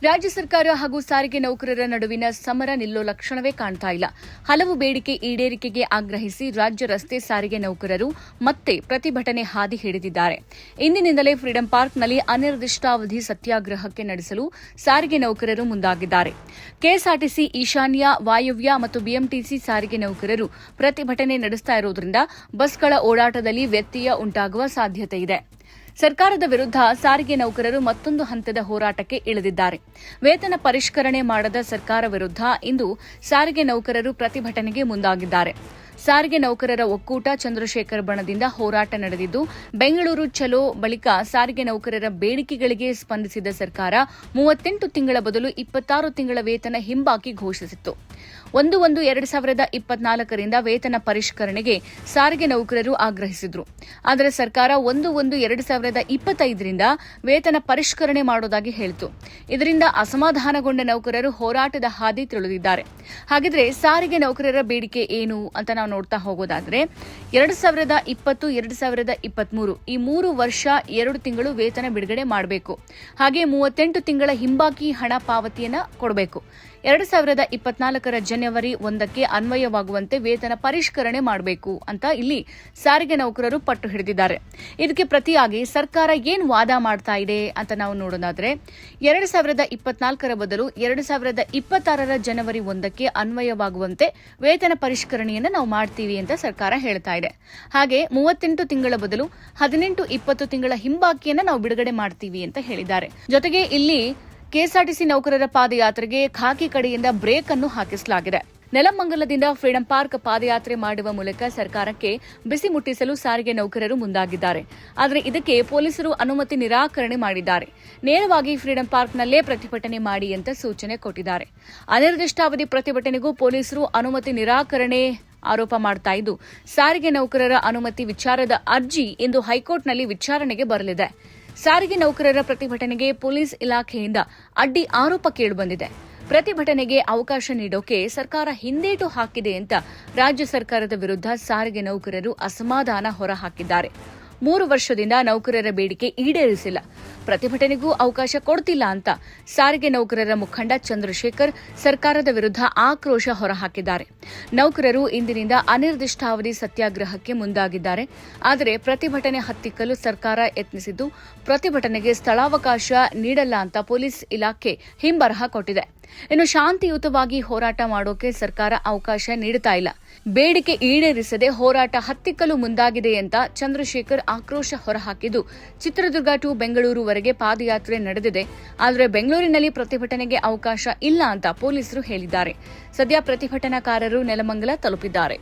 ರಾಜ್ಯ ಸರ್ಕಾರ ಹಾಗೂ ಸಾರಿಗೆ ನೌಕರರ ನಡುವಿನ ಸಮರ ನಿಲ್ಲೋ ಲಕ್ಷಣವೇ ಕಾಣ್ತಾ ಇಲ್ಲ. ಹಲವು ಬೇಡಿಕೆ ಈಡೇರಿಕೆಗೆ ಆಗ್ರಹಿಸಿ ರಾಜ್ಯ ರಸ್ತೆ ಸಾರಿಗೆ ನೌಕರರು ಮತ್ತೆ ಪ್ರತಿಭಟನೆ ಹಾದಿ ಹಿಡಿದಿದ್ದಾರೆ. ಇಂದಿನಿಂದಲೇ ಫ್ರೀಡಂ ಪಾರ್ಕ್ನಲ್ಲಿ ಅನಿರ್ದಿಷ್ಟಾವಧಿ ಸತ್ಯಾಗ್ರಹಕ್ಕೆ ನಡೆಸಲು ಸಾರಿಗೆ ನೌಕರರು ಮುಂದಾಗಿದ್ದಾರೆ. ಕೆಎಸ್ಆರ್ಟಿಸಿ, ಈಶಾನ್ಯ, ವಾಯವ್ಯ ಮತ್ತು ಬಿಎಂಟಿಸಿ ಸಾರಿಗೆ ನೌಕರರು ಪ್ರತಿಭಟನೆ ನಡೆಸ್ತಾ ಇರೋದ್ರಿಂದ ಬಸ್ಗಳ ಓಡಾಟದಲ್ಲಿ ವ್ಯತ್ಯಯ ಉಂಟಾಗುವ ಸಾಧ್ಯತೆ ಇದೆ. ಸರ್ಕಾರದ ವಿರುದ್ಧ ಸಾರಿಗೆ ನೌಕರರು ಮತ್ತೊಂದು ಹಂತದ ಹೋರಾಟಕ್ಕೆ ಇಳಿದಿದ್ದಾರೆ. ವೇತನ ಪರಿಷ್ಕರಣೆ ಮಾಡದ ಸರ್ಕಾರ ವಿರುದ್ಧ ಇಂದು ಸಾರಿಗೆ ನೌಕರರು ಪ್ರತಿಭಟನೆಗೆ ಮುಂದಾಗಿದ್ದಾರೆ. ಸಾರಿಗೆ ನೌಕರರ ಒಕ್ಕೂಟ ಚಂದ್ರಶೇಖರ್ ಬಣದಿಂದ ಹೋರಾಟ ನಡೆದಿದ್ದು, ಬೆಂಗಳೂರು ಚಲೋ ಬಳಿಕ ಸಾರಿಗೆ ನೌಕರರ ಬೇಡಿಕೆಗಳಿಗೆ ಸ್ಪಂದಿಸಿದ ಸರ್ಕಾರ 38 ತಿಂಗಳ ಬದಲು 26 ತಿಂಗಳ ವೇತನ ಹಿಂಬಾಕಿ ಘೋಷಿಸಿತ್ತು. 1/1/2024ರಿಂದ ವೇತನ ಪರಿಷ್ಕರಣೆಗೆ ಸಾರಿಗೆ ನೌಕರರು ಆಗ್ರಹಿಸಿದ್ರು. ಆದರೆ ಸರ್ಕಾರ 1/1/2025ರಿಂದ ವೇತನ ಪರಿಷ್ಕರಣೆ ಮಾಡೋದಾಗಿ ಹೇಳಿತು. ಇದರಿಂದ ಅಸಮಾಧಾನಗೊಂಡ ನೌಕರರು ಹೋರಾಟದ ಹಾದಿ ತುಳಿದಿದ್ದಾರೆ. ಹಾಗಿದ್ರೆ ಸಾರಿಗೆ ನೌಕರರ ಬೇಡಿಕೆ ಏನು ಅಂತ ನಾವು ನೋಡ್ತಾ ಹೋಗೋದಾದ್ರೆ 2020-2023 ಈ 3 ವರ್ಷ 2 ತಿಂಗಳು ವೇತನ ಬಿಡುಗಡೆ ಮಾಡಬೇಕು. ಹಾಗೆ 38 ತಿಂಗಳ ಹಿಂಬಾಕಿ ಹಣ ಪಾವತಿಯನ್ನ ಕೊಡಬೇಕು. 2024ರ ಜನವರಿ 1ಕ್ಕೆ ಅನ್ವಯವಾಗುವಂತೆ ವೇತನ ಪರಿಷ್ಕರಣೆ ಮಾಡಬೇಕು ಅಂತ ಇಲ್ಲಿ ಸಾರಿಗೆ ನೌಕರರು ಪಟ್ಟು ಹಿಡಿದಿದ್ದಾರೆ. ಇದಕ್ಕೆ ಪ್ರತಿಯಾಗಿ ಸರ್ಕಾರ ಏನು ವಾದ ಮಾಡ್ತಾ ಇದೆ ಅಂತ ನಾವು ನೋಡೋದಾದ್ರೆ 2024ರ ಬದಲು 2026ರ ಜನವರಿ 1ಕ್ಕೆ ಅನ್ವಯವಾಗುವಂತೆ ವೇತನ ಪರಿಷ್ಕರಣೆಯನ್ನು ನಾವು ಮಾಡ್ತೀವಿ ಅಂತ ಸರ್ಕಾರ ಹೇಳ್ತಾ ಇದೆ. ಹಾಗೆ 38 ತಿಂಗಳ ಬದಲು 18-20 ತಿಂಗಳ ಹಿಂಬಾಕಿಯನ್ನು ನಾವು ಬಿಡುಗಡೆ ಮಾಡ್ತೀವಿ ಅಂತ ಹೇಳಿದ್ದಾರೆ. ಜೊತೆಗೆ ಇಲ್ಲಿ ಕೆಎಸ್ಆರ್ಟಿಸಿ ನೌಕರರ ಪಾದಯಾತ್ರೆಗೆ ಖಾಕಿ ಕಡೆಯಿಂದ ಬ್ರೇಕ್ ಅನ್ನು ಹಾಕಿಸಲಾಗಿದೆ. ನೆಲಮಂಗಲದಿಂದ ಫ್ರೀಡಂ ಪಾರ್ಕ್ ಪಾದಯಾತ್ರೆ ಮಾಡುವ ಮೂಲಕ ಸರ್ಕಾರಕ್ಕೆ ಬಿಸಿ ಮುಟ್ಟಿಸಲು ಸಾರಿಗೆ ನೌಕರರು ಮುಂದಾಗಿದ್ದಾರೆ. ಆದರೆ ಇದಕ್ಕೆ ಪೊಲೀಸರು ಅನುಮತಿ ನಿರಾಕರಣೆ ಮಾಡಿದ್ದಾರೆ. ನೇರವಾಗಿ ಫ್ರೀಡಂ ಪಾರ್ಕ್ನಲ್ಲೇ ಪ್ರತಿಭಟನೆ ಮಾಡಿ ಅಂತ ಸೂಚನೆ ಕೊಟ್ಟಿದ್ದಾರೆ. ಅನಿರ್ದಿಷ್ಟಾವಧಿ ಪ್ರತಿಭಟನೆಗೂ ಪೊಲೀಸರು ಅನುಮತಿ ನಿರಾಕರಣೆ ಆರೋಪ ಮಾಡ್ತಾ ಇದ್ದು, ಸಾರಿಗೆ ನೌಕರರ ಅನುಮತಿ ವಿಚಾರದ ಅರ್ಜಿ ಇಂದು ಹೈಕೋರ್ಟ್ನಲ್ಲಿ ವಿಚಾರಣೆಗೆ ಬರಲಿದೆ. ಸಾರಿಗೆ ನೌಕರರ ಪ್ರತಿಭಟನೆಗೆ ಪೊಲೀಸ್ ಇಲಾಖೆಯಿಂದ ಅಡ್ಡಿ ಆರೋಪ ಕೇಳಿಬಂದಿದೆ. ಪ್ರತಿಭಟನೆಗೆ ಅವಕಾಶ ನೀಡೋಕೆ ಸರ್ಕಾರ ಹಿಂದೇಟು ಹಾಕಿದೆ ಅಂತ ರಾಜ್ಯ ಸರ್ಕಾರದ ವಿರುದ್ಧ ಸಾರಿಗೆ ನೌಕರರು ಅಸಮಾಧಾನ ಹೊರಹಾಕಿದ್ದಾರೆ. 3 ವರ್ಷದಿಂದ ನೌಕರರ ಬೇಡಿಕೆ ಈಡೇರಿಸಿಲ್ಲ, ಪ್ರತಿಭಟನೆಗೂ ಅವಕಾಶ ಕೊಡ್ತಿಲ್ಲ ಅಂತ ಸಾರಿಗೆ ನೌಕರರ ಮುಖಂಡ ಚಂದ್ರಶೇಖರ್ ಸರ್ಕಾರದ ವಿರುದ್ಧ ಆಕ್ರೋಶ ಹೊರಹಾಕಿದ್ದಾರೆ. ನೌಕರರು ಇಂದಿನಿಂದ ಅನಿರ್ದಿಷ್ಟಾವಧಿ ಸತ್ಯಾಗ್ರಹಕ್ಕೆ ಮುಂದಾಗಿದ್ದಾರೆ. ಆದರೆ ಪ್ರತಿಭಟನೆ ಹತ್ತಿಕ್ಕಲು ಸರ್ಕಾರ ಯತ್ನಿಸಿದ್ದು, ಪ್ರತಿಭಟನೆಗೆ ಸ್ಥಳಾವಕಾಶ ನೀಡಲ್ಲ ಅಂತ ಪೊಲೀಸ್ ಇಲಾಖೆ ಹಿಂಬರಹ ಕೊಟ್ಟಿದೆ. ಇನ್ನು ಶಾಂತಿಯುತವಾಗಿ ಹೋರಾಟ ಮಾಡೋಕೆ ಸರ್ಕಾರ ಅವಕಾಶ ನೀಡುತ್ತಾ ಇಲ್ಲ. ಬೇಡಿಕೆ ಈಡೇರಿಸದೆ ಹೋರಾಟ ಹತ್ತಿಕ್ಕಲು ಮುಂದಾಗಿದೆ ಅಂತ ಚಂದ್ರಶೇಖರ್ ಆಕ್ರೋಶ ಹೊರಹಾಕಿದ್ದು, ಚಿತ್ರದುರ್ಗ ಟು ಬೆಂಗಳೂರುವರೆಗೆ ಪಾದಯಾತ್ರೆ ನಡೆದಿದೆ. ಆದರೆ ಬೆಂಗಳೂರಿನಲ್ಲಿ ಪ್ರತಿಭಟನೆಗೆ ಅವಕಾಶ ಇಲ್ಲ ಅಂತ ಪೊಲೀಸರು ಹೇಳಿದ್ದಾರೆ. ಸದ್ಯ ಪ್ರತಿಭಟನಾಕಾರರು ನೆಲಮಂಗಲ ತಲುಪಿದ್ದಾರೆ.